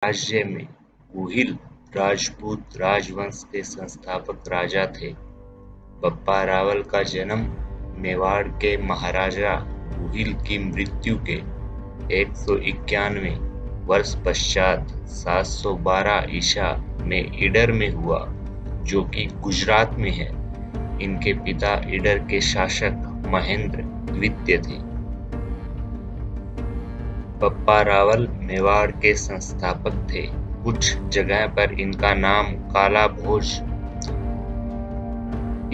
राज्य में गुहिल राजपूत राजवंश के संस्थापक राजा थे। बप्पा रावल का जन्म मेवाड़ के महाराजा गुहिल की मृत्यु के 191 वर्ष पश्चात 712 ईसा में ईडर में हुआ, जो कि गुजरात में है। इनके पिता ईडर के शासक महेंद्र द्वितीय थे। बप्पा रावल मेवाड़ के संस्थापक थे। कुछ जगह पर इनका नाम काला भोज।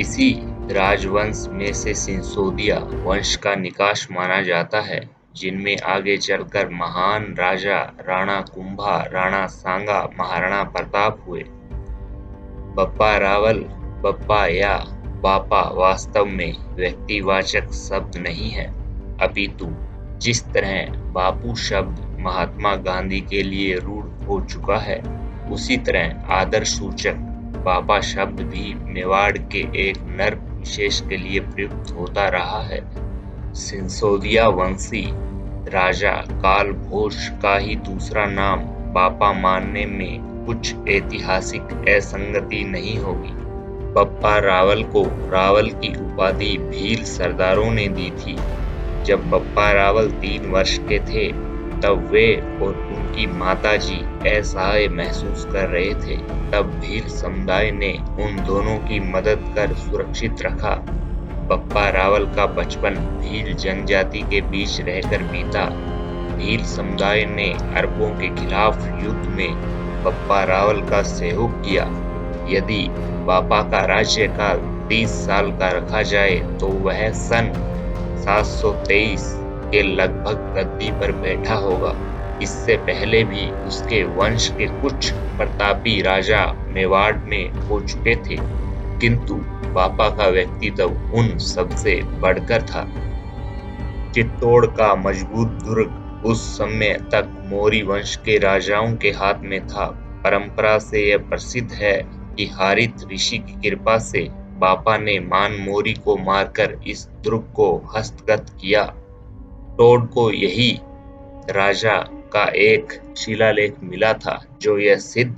इसी राजवंश में से सिंसोदिया वंश का निकास माना जाता है, जिनमें आगे चलकर महान राजा राणा कुंभा, राणा सांगा, महाराणा प्रताप हुए। बप्पा रावल, बप्पा या बापा वास्तव में व्यक्तिवाचक शब्द नहीं है, अपितु जिस तरह बापू शब्द महात्मा गांधी के लिए रूढ़ हो चुका है, उसी तरह आदर सूचक बापा शब्द भी मेवाड़ के एक नर विशेष के लिए प्रयुक्त होता रहा है। सिंसोदिया वंशी राजा काल भोज का ही दूसरा नाम बापा मानने में कुछ ऐतिहासिक असंगति नहीं होगी। बप्पा रावल को रावल की उपाधि भील सरदारों ने दी थी। जब बप्पा रावल 3 वर्ष के थे, तब वे और उनकी माताजी असहाय महसूस कर रहे थे। तब भील समुदाय ने उन दोनों की मदद कर सुरक्षित रखा। बप्पा रावल का बचपन भील जनजाति के बीच रहकर बीता। भील समुदाय ने अरबों के खिलाफ युद्ध में बप्पा रावल का सहयोग किया। यदि बापा का राज्यकाल 30 साल का रखा जाए तो वह सन 723 के लगभग गद्दी पर बैठा होगा। इससे पहले भी उसके वंश के कुछ प्रतापी राजा मेवाड़ में हो चुके थे, किंतु बापा का व्यक्तित्व उन सबसे बढ़कर था। चित्तौड़ का मजबूत दुर्ग उस समय तक मौर्य वंश के राजाओं के हाथ में था। परंपरा से यह प्रसिद्ध है कि हारित ऋषि की कृपा से बापा ने मान मौर्य को मारकर इस दुर्ग को हस्तगत किया। टोड को यही राजा का एक शिलालेख मिला था, जो यह सिद्ध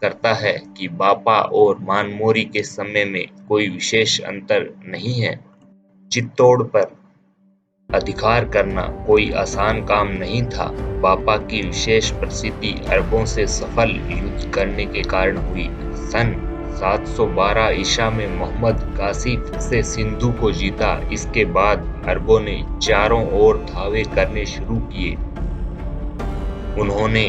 करता है कि बापा और मानमोरी के समय में कोई विशेष अंतर नहीं है। चित्तौड़ पर अधिकार करना कोई आसान काम नहीं था। बापा की विशेष प्रसिद्धि अरबों से सफल युद्ध करने के कारण हुई। सन 712 ईसा में मोहम्मद कासिफ से सिंधु को जीता। इसके बाद अरबों ने चारों ओर धावे करने शुरू किए। उन्होंने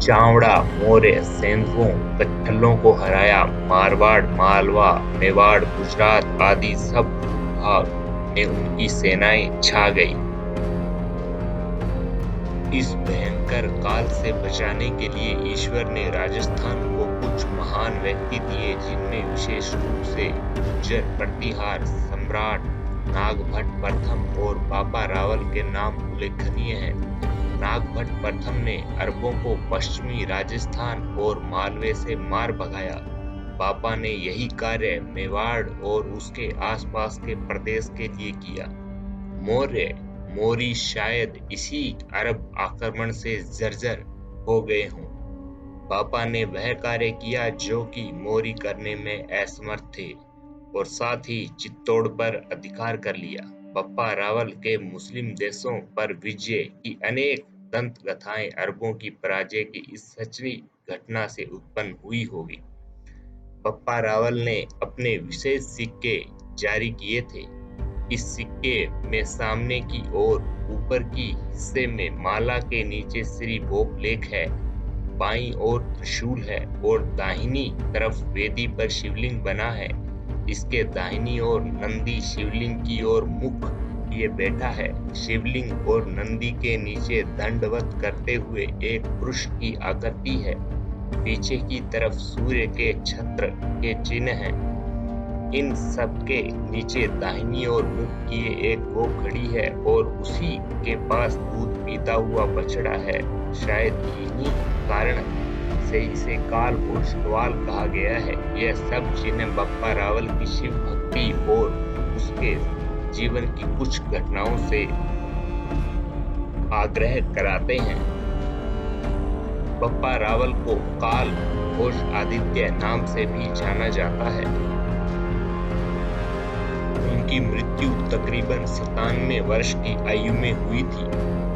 चावड़ा, मौर्य, सेंधवों, कच्छलों को हराया। मारवाड़, मालवा, मेवाड़, गुजरात आदि सब भाग में उनकी सेनाएं छा गई। इस भयंकर काल से बचाने के लिए ईश्वर ने राजस्थान को कुछ महान व्यक्ति दिए, जिनमें विशेष रूप से गुर्जर प्रतिहार सम्राट नागभट्ट प्रथम और बापा रावल के नाम उल्लेखनीय हैं। नागभट्ट प्रथम ने अरबों को पश्चिमी राजस्थान और मालवे से मार भगाया। बापा ने यही कार्य मेवाड़ और उसके आसपास के प्रदेश के लिए किया। मौर्य शायद इसी अरब आक्रमण से जर्जर हो गए हों। बापा ने वह कार्य किया जो कि मौर्य करने में असमर्थ थे, और साथ ही चित्तौड़ पर अधिकार कर लिया। बप्पा रावल के मुस्लिम देशों पर विजय की अनेक दंत कथाएं अरबों की पराजय की इस सच्ची घटना से उत्पन्न हुई होगी। बप्पा रावल ने अपने विशेष सिक्के जारी किए थे। इस सिक्के में सामने की ओर ऊपर की हिस्से में माला के नीचे श्री भोग लेख है, बाईं ओर त्रिशूल है और दाहिनी तरफ वेदी पर शिवलिंग बना है। इसके दाहिनी ओर नंदी शिवलिंग की ओर मुख लिए बैठा है। शिवलिंग और नंदी के नीचे दंडवत करते हुए एक पुरुष की आकृति है। पीछे की तरफ सूर्य के छत्र के चिन्ह हैं। इन सब के नीचे दाहिनी ओर मुख किए एक गौ खड़ी है और उसी के पास दूध पीता हुआ बछड़ा है। शायद इन्हीं कारण से इसे काल भोजवाल कहा गया है। यह सब चिन्ह बप्पा रावल की शिव भक्ति और उसके जीवन की कुछ घटनाओं से आग्रह कराते हैं। बप्पा रावल को काल घोष आदित्य नाम से भी जाना जाता है। उनकी मृत्यु तकरीबन 97 वर्ष की आयु में हुई थी।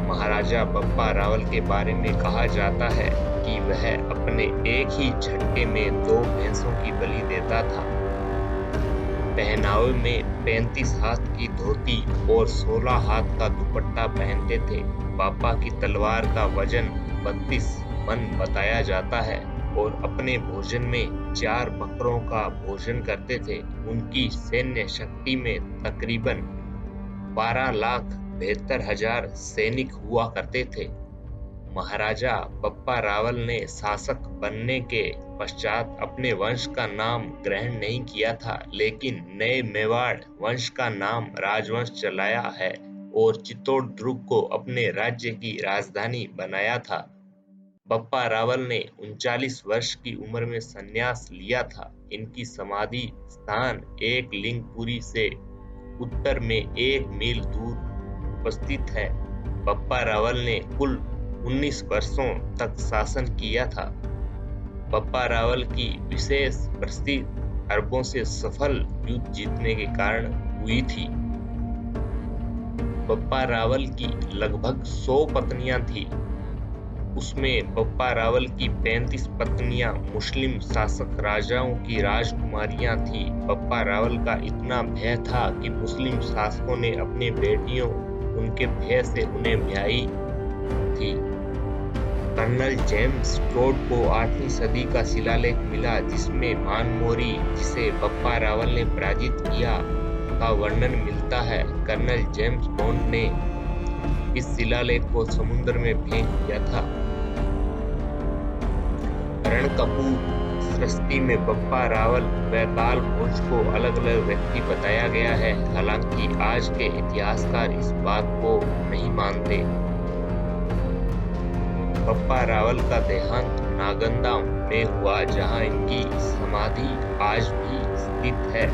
महाराजा बप्पा रावल के बारे में कहा जाता है कि वह अपने एक ही झटके में 2 भैंसों की बलि देता था। पहनावे में 35 हाथ की धोती और 16 हाथ का दुपट्टा पहनते थे। बापा की तलवार का वजन 32 मन बताया जाता है और अपने भोजन में 4 बकरों का भोजन करते थे। उनकी सैन्य शक्ति में तकरीबन 12,72,000 सैनिक हुआ करते थे। महाराजा बप्पा रावल ने शासक बनने के पश्चात अपने वंश का नाम ग्रहण नहीं किया था, लेकिन नए मेवाड़ वंश का नाम राजवंश चलाया है और चित्तौड़ दुर्ग को अपने राज्य की राजधानी बनाया था। बप्पा रावल ने 39 वर्ष की उम्र में संन्यास लिया था। इनकी समाधि स्थान एक लिंगपुरी से उत्तर में 1 मील दूर उपस्थित है। बप्पा रावल ने कुल 19 वर्षों तक शासन किया था। बप्पा रावल की विशेष प्रसिद्धि अरबों से सफल युद्ध जीतने के कारण हुई थी। बप्पा रावल की लगभग 100 पत्नियां थी। उसमें बप्पा रावल की 35 पत्नियां मुस्लिम शासक राजाओं की राजकुमारियां थी। बप्पा रावल का इतना भय था कि मुस्लिम शासकों ने अपनी बेटियों उनके भय से उन्हें ब्याही थी। कर्नल जेम्स टोड को 8वीं सदी का शिलालेख मिला, जिसमें मानमोरी, जिसे बप्पा रावल ने पराजित किया, का वर्णन मिलता है। कर्नल जेम्स बॉन्ड ने इस शिलालेख को समुद्र में फेंक दिया था। रणकपूर सृष्टि में बप्पा रावल व काल भोज को अलग अलग व्यक्ति बताया गया है। हालांकि आज के इतिहासकार इस बात को नहीं मानते। बप्पा रावल का देहांत नागंदा में हुआ, जहां इनकी समाधि आज भी स्थित है।